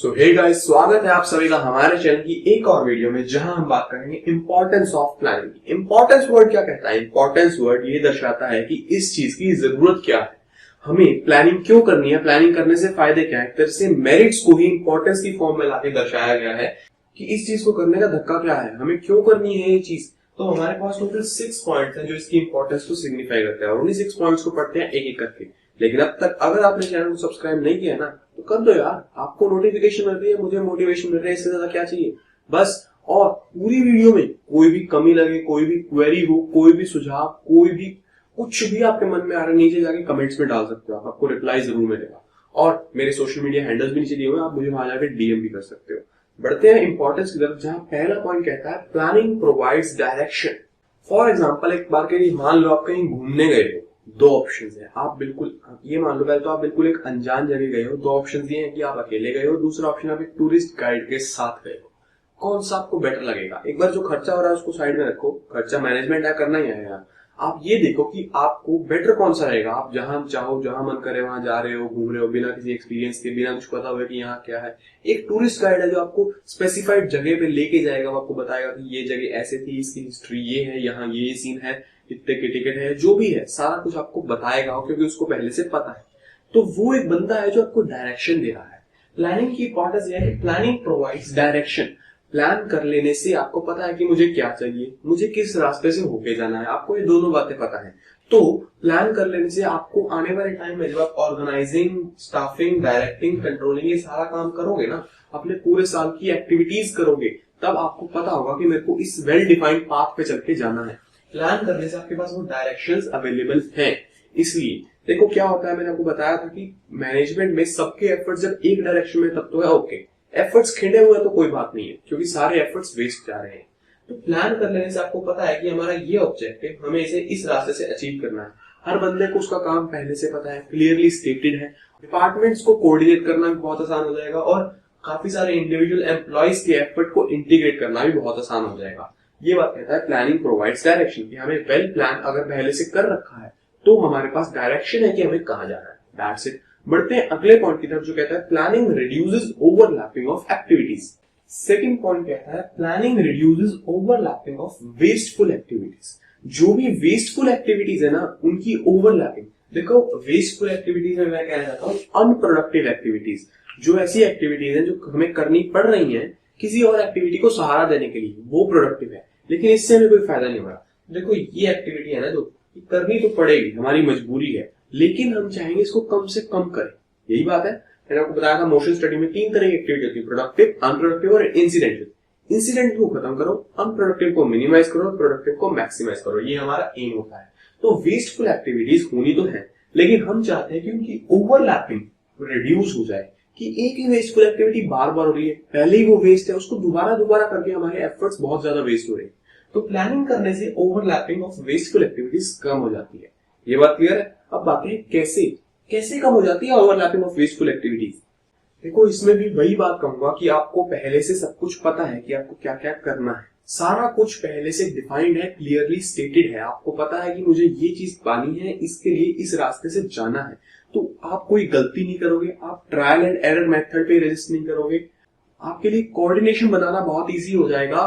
सो hey guys, स्वागत है आप सभी का हमारे चैनल की एक और वीडियो में, जहां हम बात करेंगे इंपॉर्टेंस ऑफ प्लानिंग की। इंपॉर्टेंस वर्ड क्या कहता है? इंपॉर्टेंस वर्ड ये दर्शाता है कि इस चीज की जरूरत क्या है, हमें प्लानिंग क्यों करनी है, प्लानिंग करने से फायदे क्या है। एक तरह से मेरिट्स को ही इंपॉर्टेंस की फॉर्म में लाके दर्शाया गया है कि इस चीज को करने का धक्का क्या है, हमें क्यों करनी है ये चीज। तो हमारे पास टोटल 6 पॉइंट्स हैं जो इसकी इंपॉर्टेंस को सिग्निफाई करते हैं, और उन्हीं 6 पॉइंट्स को पढ़ते हैं एक एक करके। लेकिन अब तक अगर आपने चैनल को सब्सक्राइब नहीं किया है ना, तो कर दो यार। आपको नोटिफिकेशन मिल रही है, मुझे मोटिवेशन मिल रहा है, इससे ज्यादा क्या चाहिए बस। और पूरी वीडियो में कोई भी कमी लगे, कोई भी क्वेरी हो, कोई भी सुझाव, कोई भी कुछ भी आपके मन में आ रहा है, नीचे जाके कमेंट्स में डाल सकते हो आप, आपको रिप्लाई जरूर मिलेगा। और मेरे सोशल मीडिया हैंडल्स भी नीचे दिए हुए हैं, आप मुझे वहां जाकर डीएम भी कर सकते हो। बढ़ते हैं इंपॉर्टेंस की तरफ, जहां पहला पॉइंट कहता है planning provides direction. For example, एक बार के लिए मान लो आप कहीं घूमने गए हो, दो ऑप्शंस हैं। आप बिल्कुल ये मान लो, पहले तो आप बिल्कुल एक अनजान जगह गए हो, दो ऑप्शंस ये हैं कि आप अकेले गए हो, दूसरा ऑप्शन आप एक टूरिस्ट गाइड के साथ गए हो। कौन सा आपको बेटर लगेगा? एक बार जो खर्चा हो रहा है उसको साइड में रखो, खर्चा मैनेजमेंट है, करना ही है यार। आप ये देखो कि आपको बेटर कौन सा रहेगा। आप जहां चाहो, जहां मन करे वहां जा रहे हो, घूम रहे हो, बिना किसी एक्सपीरियंस के, बिना कुछ पता हुए कि यहाँ क्या है। एक टूरिस्ट गाइड है जो आपको स्पेसिफाइड जगह पे लेके जाएगा, वो आपको बताएगा कि ये जगह ऐसे थी, इसकी हिस्ट्री ये है, यहाँ ये सीन है, कितने की टिकट है, जो भी है सारा कुछ आपको बताएगा, क्योंकि उसको पहले से पता है। तो वो एक बंदा है जो आपको डायरेक्शन दे रहा है। प्लानिंग की इंपॉर्टेंस यह है कि प्लानिंग प्रोवाइड्स डायरेक्शन। प्लान कर लेने से आपको पता है कि मुझे क्या चाहिए, मुझे किस रास्ते से होके जाना है, आपको ये दोनों बातें पता है। तो प्लान कर लेने से आपको आने वाले टाइम में जब आप ऑर्गेनाइजिंग, स्टाफिंग, डायरेक्टिंग, कंट्रोलिंग ये सारा काम करोगे ना, अपने पूरे साल की एक्टिविटीज करोगे, तब आपको पता होगा कि मेरे को इस वेल डिफाइंड पाथ पे चल के जाना है। प्लान करने से आपके पास वो डायरेक्शंस अवेलेबल हैं। इसलिए देखो क्या होता है, मैंने आपको बताया था कि मैनेजमेंट में सबके एफर्ट्स जब एक डायरेक्शन में तब तो है ओके, एफर्ट्स खिंडे हुए तो कोई बात नहीं है, क्योंकि सारे एफर्ट्स वेस्ट जा रहे हैं। तो प्लान कर लेने से आपको पता है कि हमारा ये ऑब्जेक्टिव, हमें इसे इस रास्ते से अचीव करना है। हर बंदे को उसका काम पहले से पता है, क्लियरली स्टेटेड है। डिपार्टमेंट्स को कोऑर्डिनेट करना भी बहुत आसान हो जाएगा, और काफी सारे इंडिविजुअल एम्प्लॉइज के एफर्ट को इंटीग्रेट करना भी बहुत आसान हो जाएगा। ये बात कहता है प्लानिंग प्रोवाइड्स डायरेक्शन, कि हमें वेल प्लान अगर पहले से कर रखा है तो हमारे पास डायरेक्शन है कि हमें कहां जाना है। That's it. बढ़ते हैं अगले पॉइंट की तरफ, जो कहता है planning reduces overlapping of activities. Second point कहता है planning reduces overlapping of wasteful activities. जो भी वेस्टफुल एक्टिविटीज है ना, उनकी ओवरलैपिंग। देखो, वेस्टफुल एक्टिविटीज में मैं कहना चाहता हूँ अनप्रोडक्टिव एक्टिविटीज, जो ऐसी एक्टिविटीज है जो हमें करनी पड़ रही है किसी और एक्टिविटी को सहारा देने के लिए, वो प्रोडक्टिव है, लेकिन इससे हमें कोई फायदा नहीं हो रहा। देखो, ये एक्टिविटी है ना जो करनी तो पड़ेगी, हमारी मजबूरी है, लेकिन हम चाहेंगे इसको कम से कम करें। यही बात है। मैंने आपको बताया था मोशन स्टडी में 3 तरह की एक्टिविटी होती है, प्रोडक्टिव, अनप्रोडक्टिव और इंसिडेंटल। इंसिडेंट को खत्म करो, अनप्रोडक्टिव को मिनिमाइज करो, प्रोडक्टिव को मैक्सिमाइज करो, ये हमारा एम होता है। तो वेस्टफुल एक्टिविटीज होनी तो है, लेकिन हम चाहते हैं कि उनकी ओवरलैपिंग रिड्यूस हो जाए, कि एक ही वेस्टफुल एक्टिविटी बार बार हो रही है, पहले ही वो वेस्ट है, उसको दोबारा दोबारा करके हमारे एफर्ट्स बहुत ज्यादा वेस्ट हो रहे हैं। तो प्लानिंग करने से ओवरलैपिंग ऑफ वेस्टफुल एक्टिविटीज कम हो जाती है। ये बात क्लियर है? अब बात है कैसे कम हो जाती है ओवरलैपिंग ऑफ वेस्टफुल एक्टिविटीज। देखो, इसमें भी वही बात कहूंगा कि आपको पहले से सब कुछ पता है कि आपको क्या क्या करना है। सारा कुछ पहले से डिफाइंड है, क्लियरली स्टेटेड है। आपको पता है कि मुझे ये चीज पानी है, इसके लिए इस रास्ते से जाना है। तो आप कोई गलती नहीं करोगे, आप ट्रायल एंड एरर मेथड पे रेजिस्ट नहीं करोगे। आपके लिए कोऑर्डिनेशन बनाना बहुत इजी हो जाएगा,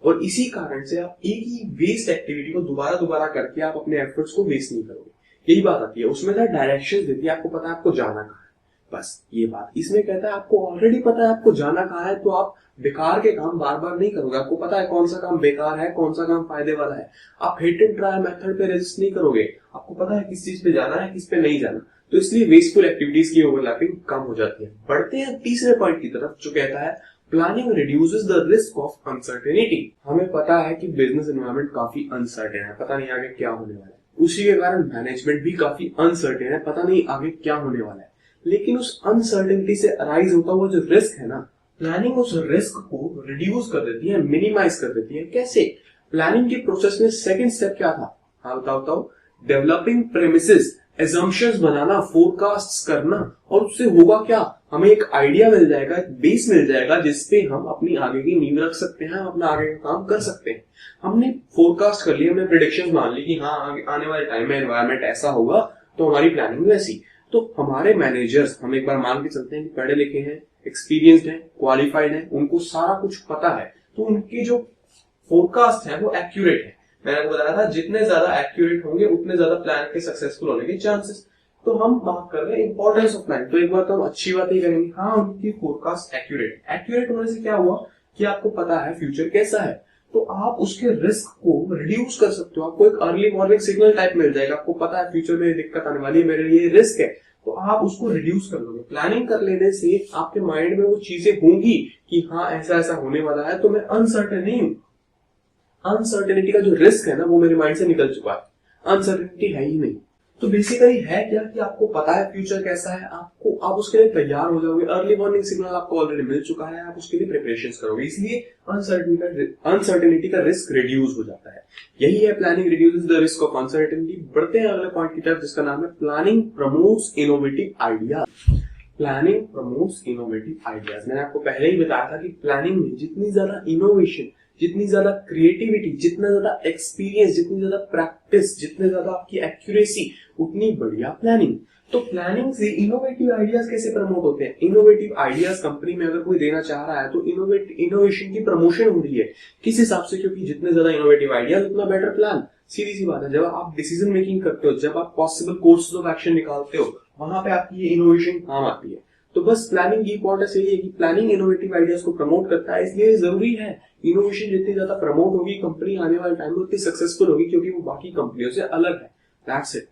और इसी कारण से आप एक ही वेस्ट एक्टिविटी को दोबारा दोबारा करके आप अपने एफर्ट्स को वेस्ट नहीं करोगे। यही बात आती है उसमें, डायरेक्शन देती है, आपको पता है आपको जाना कहाँ है, बस ये बात। इसमें कहता है आपको ऑलरेडी पता है आपको जाना कहाँ है, तो आप बेकार के काम बार बार नहीं करोगे। आपको पता है कौन सा काम बेकार है, कौन सा काम फायदे वाला है। आप हिट एंड ट्रायल मेथड पे रेजिस्ट नहीं करोगे, आपको पता है किस चीज पे जाना है, किस पे नहीं जाना। तो इसलिए वेस्टफुल एक्टिविटीज की ओवरलैपिंग कम हो जाती है। बढ़ते हैं तीसरे पॉइंट की तरफ, जो कहता है planning reduces the risk of uncertainty. हमें पता है कि बिजनेस एनवायरनमेंट काफी अनसर्टेन है, पता नहीं आगे क्या होने वाला है। उसी के कारण मैनेजमेंट भी काफी अनसर्टेन है, पता नहीं आगे क्या होने वाला है। लेकिन उस अनसर्टेनिटी से अराइज होता हुआ जो रिस्क है ना, प्लानिंग उस रिस्क को रिड्यूस कर देती है, मिनिमाइज कर देती है। कैसे? प्लानिंग के प्रोसेस में सेकंड स्टेप क्या था? हाँ बताओ। डेवलपिंग प्रेमिसेस, एजम्पशंस बनाना, फोरकास्ट करना। और उससे होगा क्या? हमें एक आइडिया मिल जाएगा, एक बेस मिल जाएगा, जिसपे हम अपनी आगे की नींव रख सकते हैं, हम अपना आगे का काम कर सकते हैं। हमने फोरकास्ट कर लिया, हमने प्रेडिक्शंस मान ली कि हाँ आने वाले टाइम में एनवायरनमेंट ऐसा होगा, तो हमारी प्लानिंग वैसी। तो हमारे मैनेजर्स, हम एक बार मान के चलते हैं कि पढ़े लिखे हैं, एक्सपीरियंस्ड है, क्वालिफाइड है, उनको सारा कुछ पता है, तो उनके जो फोरकास्ट है वो एक्यूरेट है। मैंने आपको बताया था जितने ज्यादा एक्यूरेट होंगे उतने ज्यादा प्लान के सक्सेसफुल होने के चांसेस। तो हम बात कर रहे हैं इंपॉर्टेंस ऑफ प्लान। तो एक बार तो हम अच्छी बात ही करेंगे, हाँ उनकी फोरकास्ट एक्यूरेट होने से क्या हुआ कि आपको पता है फ्यूचर कैसा है, तो आप उसके रिस्क को रिड्यूस कर सकते हो। आपको एक अर्ली वार्निंग सिग्नल टाइप मिल जाएगा, आपको पता है फ्यूचर में दिक्कत आने वाली है, मेरे लिए रिस्क है, तो आप उसको रिड्यूस कर लोगे। प्लानिंग कर लेने से आपके माइंड में वो चीजें होंगी कि हाँ ऐसा ऐसा होने वाला है, तो मैं अनसर्टेन नहीं हूं। अनसर्टेनिटी का जो रिस्क है ना वो मेरे माइंड से निकल चुका है, अनसर्टेनिटी है ही नहीं। तो बेसिकली है क्या कि आपको पता है फ्यूचर कैसा है, आप उसके लिए तैयार हो जाओगे। अर्ली वार्निंग सिग्नल आपको ऑलरेडी मिल चुका है, आप उसके लिए प्रिपरेशंस करोगे, इसलिए अनसर्टेनिटी का रिस्क रिड्यूस हो जाता है। यही है planning reduces the risk of uncertainty. बढ़ते हैं अगले पॉइंट की तरफ जिसका नाम है planning promotes innovative ideas. Planning promotes innovative ideas. मैंने आपको पहले ही बताया था कि प्लानिंग में जितनी ज्यादा इनोवेशन, जितनी ज्यादा क्रिएटिविटी, जितना ज्यादा एक्सपीरियंस, जितनी ज्यादा प्रैक्टिस, जितने ज्यादा आपकी एक्यूरेसी, उतनी बढ़िया प्लानिंग। तो प्लानिंग से इनोवेटिव आइडियाज कैसे प्रमोट होते हैं? इनोवेटिव आइडियाज कंपनी में अगर कोई देना चाह रहा है तो इनोवेशन की प्रमोशन हो रही है। किस हिसाब से? क्योंकि जितने ज्यादा इनोवेटिव आइडियाज उतना बेटर प्लान। सीधी सी बात है, जब आप डिसीजन मेकिंग करते हो, जब आप पॉसिबल कोर्सेज ऑफ एक्शन निकालते हो, वहां पे आपकी ये इनोवेशन काम आती है। तो बस प्लानिंग की इंपॉर्टेंस यही है कि प्लानिंग इनोवेटिव आइडियाज को प्रमोट करता है, इसलिए जरूरी है। इनोवेशन जितनी ज्यादा प्रमोट होगी, कंपनी आने वाले टाइम में उतनी सक्सेसफुल होगी, क्योंकि वो बाकी कंपनियों से अलग है। That's it.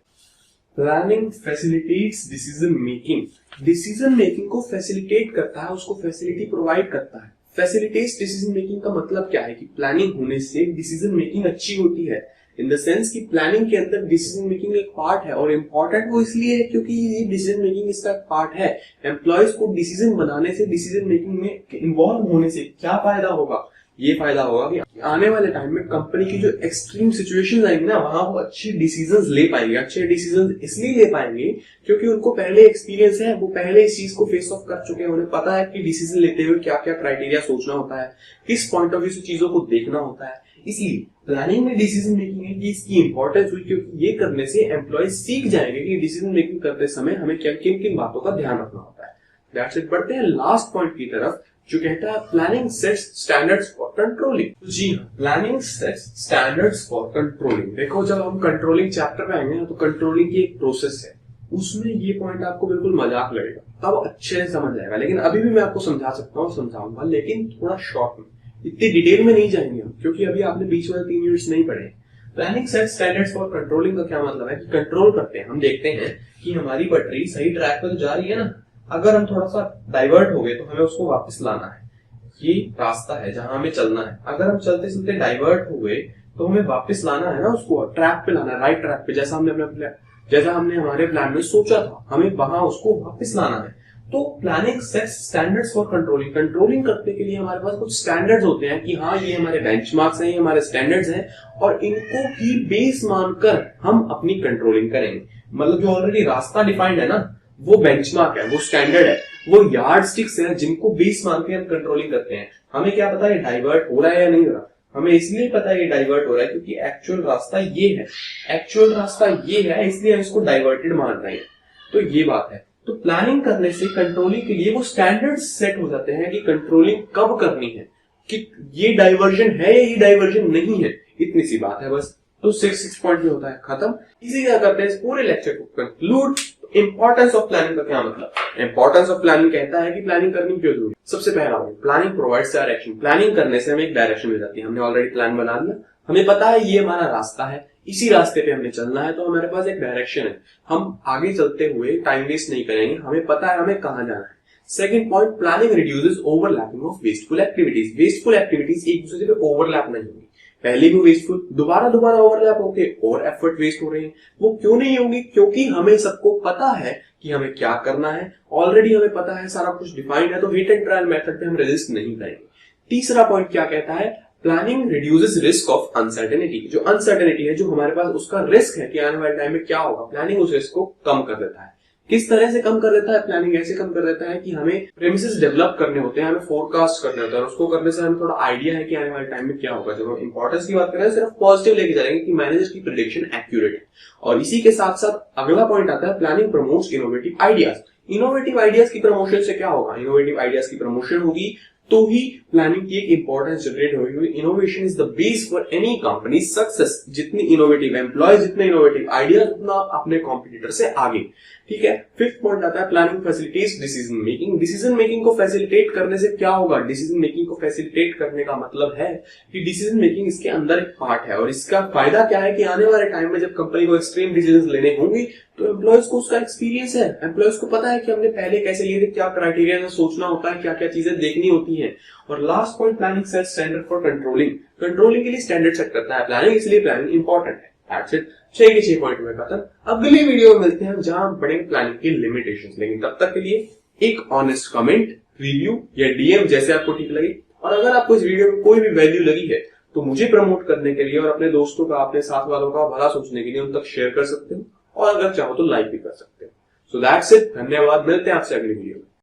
Planning facilitates decision making. Decision making को फैसिलिटेट करता है, उसको फैसिलिटी प्रोवाइड करता है। फैसिलिटेट्स डिसीजन मेकिंग का मतलब क्या है कि प्लानिंग होने से डिसीजन मेकिंग अच्छी होती है, इन द सेंस कि प्लानिंग के अंदर डिसीजन मेकिंग एक पार्ट है, और इम्पोर्टेंट वो इसलिए है क्योंकि ये डिसीजन मेकिंग इसका पार्ट है। एम्प्लॉयज को डिसीजन बनाने से, डिसीजन मेकिंग में इन्वॉल्व होने से क्या फायदा होगा? ये फायदा होगा कि आने वाले टाइम में कंपनी की जो एक्सट्रीम सिचुएशंस आएंगी ना, वहां वो अच्छे डिसीजंस ले पाएंगे। अच्छे डिसीजंस इसलिए ले पाएंगे क्योंकि उनको पहले एक्सपीरियंस है, वो पहले इस चीज को फेस ऑफ कर चुके हैं, उन्हें पता है कि डिसीजन लेते हुए क्या क्या क्राइटेरिया सोचना होता है, किस पॉइंट ऑफ व्यू से चीजों को देखना होता है। इसलिए प्लानिंग में डिसीजन मेकिंग की इसकी इंपॉर्टेंस हुई, क्योंकि ये करने से एम्प्लॉय सीख जाएंगे कि डिसीजन मेकिंग करते समय हमें किन किन बातों का ध्यान रखना होता है। That's it. बढ़ते हैं लास्ट पॉइंट की तरफ जो कहता है planning sets standards for controlling. जी हाँ, planning sets standards for controlling. देखो, जब हम कंट्रोलिंग चैप्टर पे आएंगे तो कंट्रोलिंग की एक प्रोसेस है, उसमें ये पॉइंट आपको बिल्कुल मजाक लगेगा, तब अच्छे से समझ आएगा। लेकिन अभी भी मैं आपको समझा सकता हूँ, समझाऊंगा, लेकिन थोड़ा शॉर्ट में, इतनी डिटेल में नहीं जाएंगे हम, क्योंकि अभी आपने बीच में 3 यूनिट्स नहीं पढ़े। Planning set standards for controlling का क्या मतलब है कि कंट्रोल करते हैं। हम देखते हैं कि हमारी पटरी सही ट्रैक पर तो जा रही है ना, अगर हम थोड़ा सा डाइवर्ट हो गए तो हमें उसको वापस लाना है। ये रास्ता है जहां हमें चलना है, अगर हम चलते चलते डाइवर्ट हो गए तो हमें वापस लाना है ना, उसको ट्रैक पे लाना है, राइट ट्रैक पे, जैसा हमने हमारे प्लान में सोचा था, हमें वहां उसको वापस लाना है। तो planning sets standards for controlling. Controlling करने के लिए हमारे पास कुछ स्टैंडर्ड्स होते हैं कि हाँ ये हमारे बेंचमार्क्स हैं, ये हमारे स्टैंडर्ड्स हैं, और इनको ही बेस मानकर हम अपनी कंट्रोलिंग करेंगे। मतलब जो ऑलरेडी रास्ता डिफाइंड है ना, वो बेंचमार्क है, वो स्टैंडर्ड है, वो यार्ड स्टिक्स है, जिनको बेस मान के हम कंट्रोलिंग करते हैं। हमें क्या पता है डाइवर्ट हो रहा है या नहीं हो रहा, हमें इसलिए पता है ये डाइवर्ट हो रहा है क्योंकि एक्चुअल रास्ता ये है, एक्चुअल रास्ता ये है, इसलिए हम इसको डाइवर्टेड मान रहे हैं। तो ये बात है। तो प्लानिंग करने से कंट्रोलिंग के लिए वो स्टैंडर्ड सेट हो जाते हैं कि कंट्रोलिंग कब करनी है, कि ये डाइवर्जन है या ये डाइवर्जन नहीं है, इतनी सी बात है बस। तो 6 पॉइंट में होता है खत्म। इसी क्या करते हैं, इस पूरे लेक्चर को कंक्लूड। इंपॉर्टेंस ऑफ प्लानिंग का क्या मतलब? इंपॉर्टेंस ऑफ प्लानिंग कहता है कि प्लानिंग करनी क्यों जरूरी। सबसे पहला प्लानिंग प्रोवाइड्स डायरेक्शन। प्लानिंग करने से हमें एक डायरेक्शन मिल जाती है। हमने ऑलरेडी प्लान बना लिया, हमें पता है ये हमारा रास्ता है, इसी रास्ते पे हमें चलना है, तो हमारे पास एक डायरेक्शन है, हम आगे चलते हुए टाइम वेस्ट नहीं करेंगे, हमें पता है हमें कहां जाना है। Second point, planning reduces overlapping of wasteful activities. Wasteful activities एक दूसरे से ओवरलैप नहीं होगी, पहले भी वेस्टफुल, दोबारा ओवरलैप होके और एफर्ट वेस्ट हो रहे हैं। वो क्यों नहीं होंगी? क्योंकि हमें सबको पता है कि हमें क्या करना है, ऑलरेडी हमें पता है, सारा कुछ डिफाइंड है, तो हिट एंड ट्रायल मेथड पे हम रेजिस्ट नहीं करेंगे। तीसरा पॉइंट क्या कहता है, planning reduces risk of uncertainty. जो अनसर्टेनिटी है, जो हमारे पास उसका रिस्क है कि आने वाले टाइम में क्या होगा, प्लानिंग उस रिस्क को कम कर देता है। किस तरह से कम कर देता है? प्लानिंग ऐसे कम कर देता है कि हमें प्रेमिसेस डेवलप करने होते हैं, हमें फोरकास्ट करने होता है, और उसको करने से हमें थोड़ा आइडिया है कि आने वाले टाइम में क्या होगा। जब हम इंपॉर्टेंस की बात करें सिर्फ पॉजिटिव लेके जाएंगे कि मैनेजर की प्रेडिक्शन एक्यूरेट है। और इसी के साथ साथ अगला पॉइंट आता है, planning promotes innovative ideas. Innovative ideas की प्रमोशन से क्या होगा? इनोवेटिव आइडियाज की प्रमोशन होगी तो ही प्लानिंग की एक इंपॉर्टेंस जनरेट होगी। Innovation is the base for any company success. जितनी इनोवेटिव एम्प्लॉय, जितने इनोवेटिव आइडियाज, उतना अपने कॉम्पिटिटर से आगे। ठीक है। फिफ्थ पॉइंट आता है planning facilitates decision making. Decision making को फैसिलिटेट करने से क्या होगा? डिसीजन मेकिंग को फैसिलिटेट करने का मतलब है कि डिसीजन मेकिंग इसके अंदर एक पार्ट है, और इसका फायदा क्या है कि आने वाले टाइम में जब कंपनी को एक्सट्रीम डिसीजन लेने होंगे तो एम्प्लॉयज को उसका एक्सपीरियंस है, एम्प्लॉयज को पता है कि हमने पहले कैसे लिए थे, क्या क्राइटेरिया में सोचना होता है, क्या क्या चीजें देखनी होती हैं। और last point, planning set standard for controlling. Controlling के लिए स्टैंडर्ड सेट करता है प्लानिंग, इसलिए प्लानिंग इंपॉर्टेंट है। That's it. 6 के 6 पॉइंट में खत्म। अगली वीडियो में मिलते हैं जहां हम पढ़ेंगे प्लानिंग की लिमिटेशंस। लेकिन तब तक के लिए एक ऑनेस्ट कमेंट, रिव्यू या डीएम जैसे आपको ठीक लगे। और अगर आपको इस वीडियो में कोई भी वैल्यू लगी है तो मुझे प्रमोट करने के लिए और अपने दोस्तों का, अपने साथ वालों का भला सोचने के लिए उन तक शेयर कर सकते हो, और अगर चाहो तो लाइक भी कर सकते हो। So that's it. धन्यवाद। मिलते हैं आपसे अगली वीडियो में।